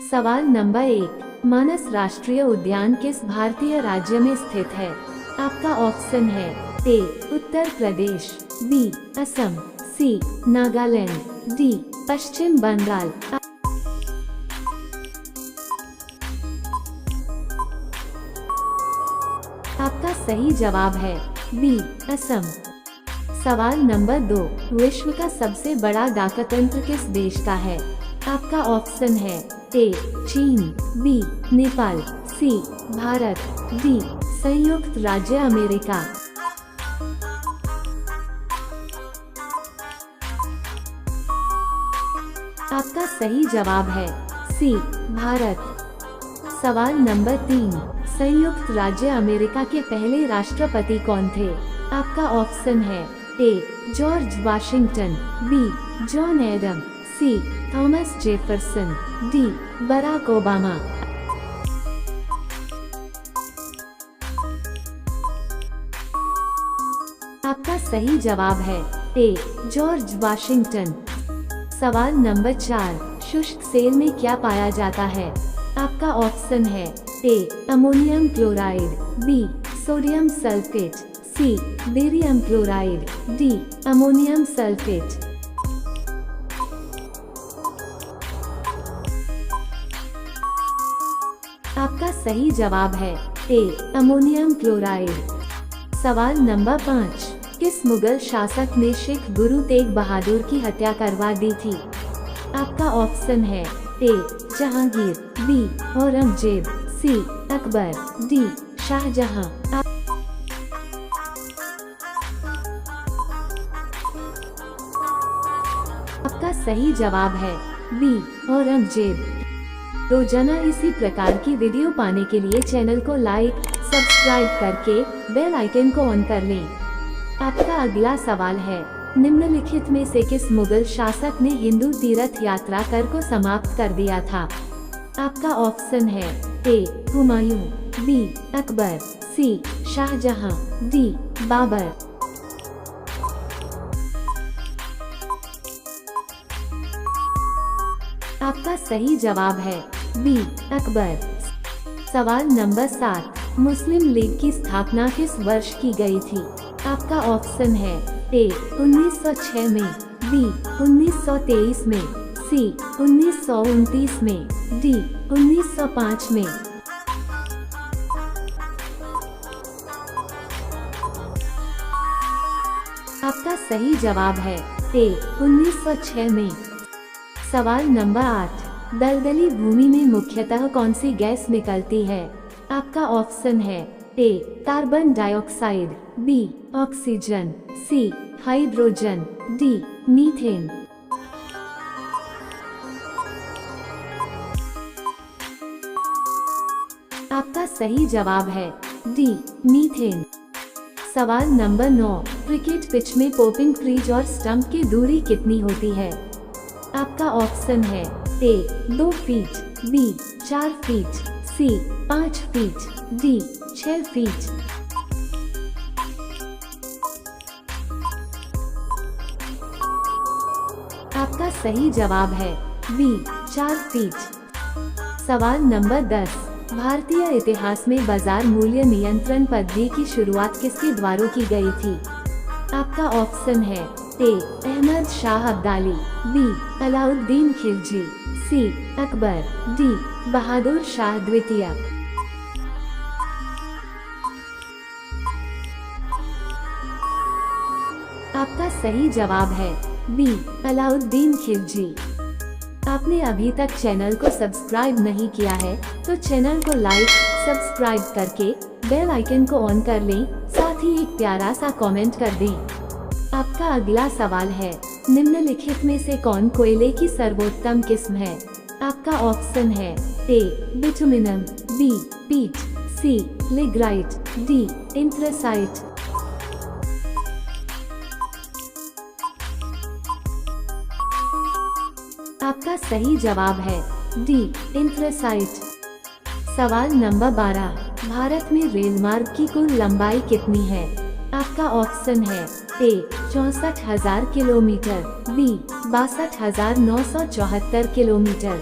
सवाल नंबर 1, मानस राष्ट्रीय उद्यान किस भारतीय राज्य में स्थित है? आपका ऑप्शन है ए उत्तर प्रदेश, बी असम, सी नागालैंड, डी पश्चिम बंगाल। आपका सही जवाब है बी असम। सवाल नंबर 2, विश्व का सबसे बड़ा डाकतंत्र किस देश का है? आपका ऑप्शन है ए चीन, बी नेपाल, सी भारत, डी संयुक्त राज्य अमेरिका। आपका सही जवाब है सी भारत। सवाल नंबर 3, संयुक्त राज्य अमेरिका के पहले राष्ट्रपति कौन थे? आपका ऑप्शन है A George Washington, B John Adam, C Thomas Jefferson, D Barack Obama. आपका सही जवाब है ए जॉर्ज वाशिंगटन। सवाल नंबर 4, शुष्क सेल में क्या पाया जाता है? आपका ऑप्शन है A ammonium chloride, B sodium sulphate, C barium chloride, D ammonium sulphate. आपका सही जवाब है ए अमोनियम क्लोराइड। सवाल नंबर 5, किस मुगल शासक ने सिख गुरु तेग बहादुर की हत्या करवा दी थी? आपका ऑप्शन है ए जहांगीर, बी औरंगजेब, सी अकबर, डी शाहजहां। आपका सही जवाब है बी औरंगजेब। रोजाना इसी प्रकार की वीडियो पाने के लिए चैनल को लाइक, सब्सक्राइब करके बेल आइकन को ऑन कर लें। आपका अगला सवाल है, निम्नलिखित में से किस मुगल शासक ने हिंदू तीर्थ यात्रा कर को समाप्त कर दिया था? आपका ऑप्शन है ए हुमायूं, बी अकबर, सी शाहजहां, डी बाबर। आपका सही जवाब है बी अकबर। सवाल नंबर 7, मुस्लिम लीग की स्थापना किस वर्ष की गई थी? आपका ऑप्शन है ए 1906 में, बी 1923 में, सी 1929 में, डी 1905 में। आपका सही जवाब है ए 1906 में। सवाल नंबर 8, दलदली भूमि में मुख्यतः कौन सी गैस निकलती है? आपका ऑप्शन है ए carbon dioxide, B oxygen, C hydrogen, D methane. आपका सही जवाब है डी मीथेन। सवाल नंबर 9, क्रिकेट पिच में पोपिंग क्रीज और स्टंप की दूरी कितनी होती है? आपका ऑप्शन है ए 2 फीट, बी 4 फीट, सी 5 फीट, डी 6 फीट। आपका सही जवाब है बी 4 फीट। सवाल नंबर 10, भारतीय इतिहास में बाजार मूल्य नियंत्रण पद्धति की शुरुआत किसके द्वारा की गई थी? आपका ऑप्शन है ए अहमद शाह अब्दाली, बी अलाउद्दीन खिलजी, सी अकबर, डी बहादुर शाह द्वितीय। आपका सही जवाब है बी अलाउद्दीन खिलजी। आपने अभी तक चैनल को सब्सक्राइब नहीं किया है तो चैनल को लाइक, सब्सक्राइब करके बेल आइकन को ऑन कर लें, साथ ही एक प्यारा सा कमेंट कर दें। आपका अगला सवाल है, निम्नलिखित में से कौन कोयले की सर्वोत्तम किस्म है? आपका ऑप्शन है ए बिटुमिनम, बी पीट, सी लिग्राइट, डी एंथ्रेसाइट। आपका सही जवाब है डी एंथ्रेसाइट। सवाल नंबर 12, भारत में रेल मार्ग की कुल लंबाई कितनी है? आपका ऑप्शन है ए 64,000 किलोमीटर, बी 62,974 किलोमीटर,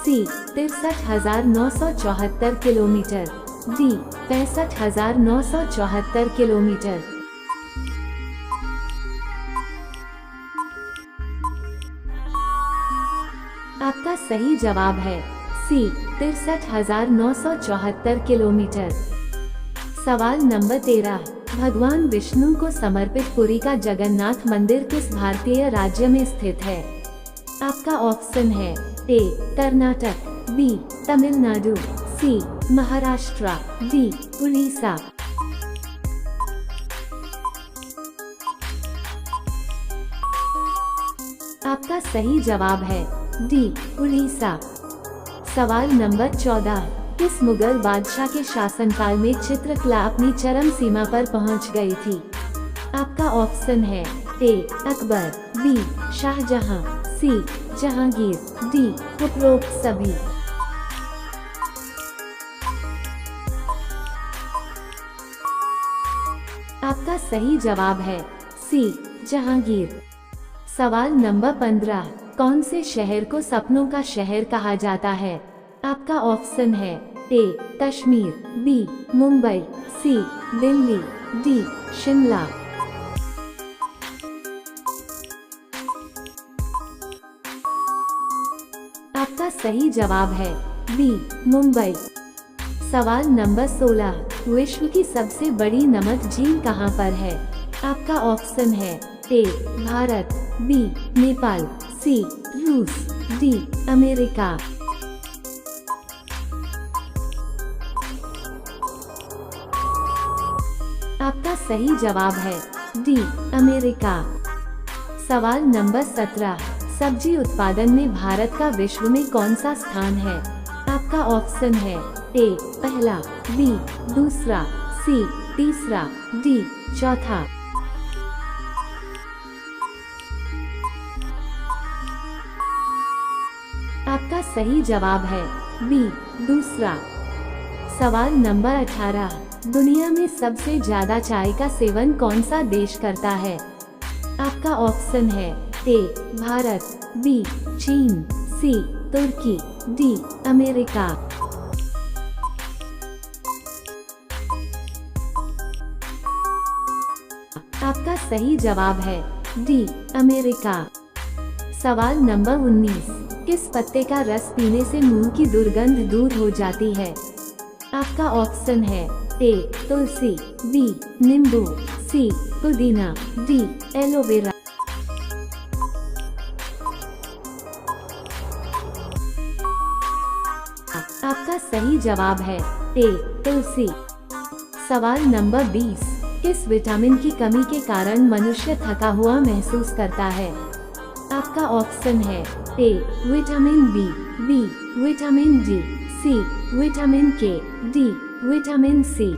सी 63,974 किलोमीटर, डी 65,974 किलोमीटर। आपका सही जवाब है सी 63,974 किलोमीटर। सवाल नंबर 13, भगवान विष्णु को समर्पित पुरी का जगन्नाथ मंदिर किस भारतीय राज्य में स्थित है? आपका ऑप्शन है ए कर्नाटक, बी तमिलनाडु, सी महाराष्ट्र, डी उड़ीसा। आपका सही जवाब है डी उड़ीसा। सवाल नंबर 14, किस मुगल बादशाह के शासनकाल में चित्रकला अपनी चरम सीमा पर पहुंच गई थी? आपका ऑप्शन है ए अकबर, बी शाहजहां, सी जहांगीर, डी उपरोक्त सभी। आपका सही जवाब है सी जहांगीर। सवाल नंबर 15, कौन से शहर को सपनों का शहर कहा जाता है? आपका ऑप्शन है ए कश्मीर, बी मुंबई, सी दिल्ली, डी शिमला। आपका सही जवाब है बी मुंबई। सवाल नंबर 16, विश्व की सबसे बड़ी नमक झील कहां पर है? आपका ऑप्शन है ए भारत, बी नेपाल, सी रूस, डी अमेरिका। आपका सही जवाब है डी अमेरिका। सवाल नंबर 17, सब्जी उत्पादन में भारत का विश्व में कौन सा स्थान है? आपका ऑप्शन है ए पहला, बी दूसरा, सी तीसरा, डी चौथा। आपका सही जवाब है बी दूसरा। सवाल नंबर 18, दुनिया में सबसे ज्यादा चाय का सेवन कौन सा देश करता है? आपका ऑप्शन है ए भारत, बी चीन, सी तुर्की, डी अमेरिका। आपका सही जवाब है डी अमेरिका। सवाल नंबर 19, किस पत्ते का रस पीने से मुंह की दुर्गंध दूर हो जाती है? आपका ऑप्शन है ए तुलसी, बी नींबू, सी पुदीना, डी एलोवेरा। आपका सही जवाब है ए तुलसी। सवाल नंबर 20, किस विटामिन की कमी के कारण मनुष्य थका हुआ महसूस करता है? आपका ऑप्शन है A vitamin B, B vitamin D, C vitamin K, D vitamin C.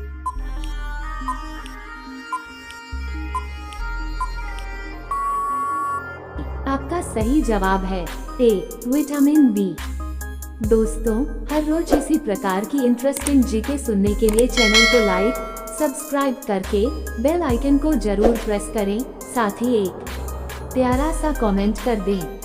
आपका सही जवाब है ए विटामिन बी। दोस्तों, हर रोज इसी प्रकार की इंटरेस्टिंग जीके सुनने के लिए चैनल को लाइक, सब्सक्राइब करके बेल आइकन को जरूर प्रेस करें। साथ ही एक प्यारा सा कमेंट कर दें।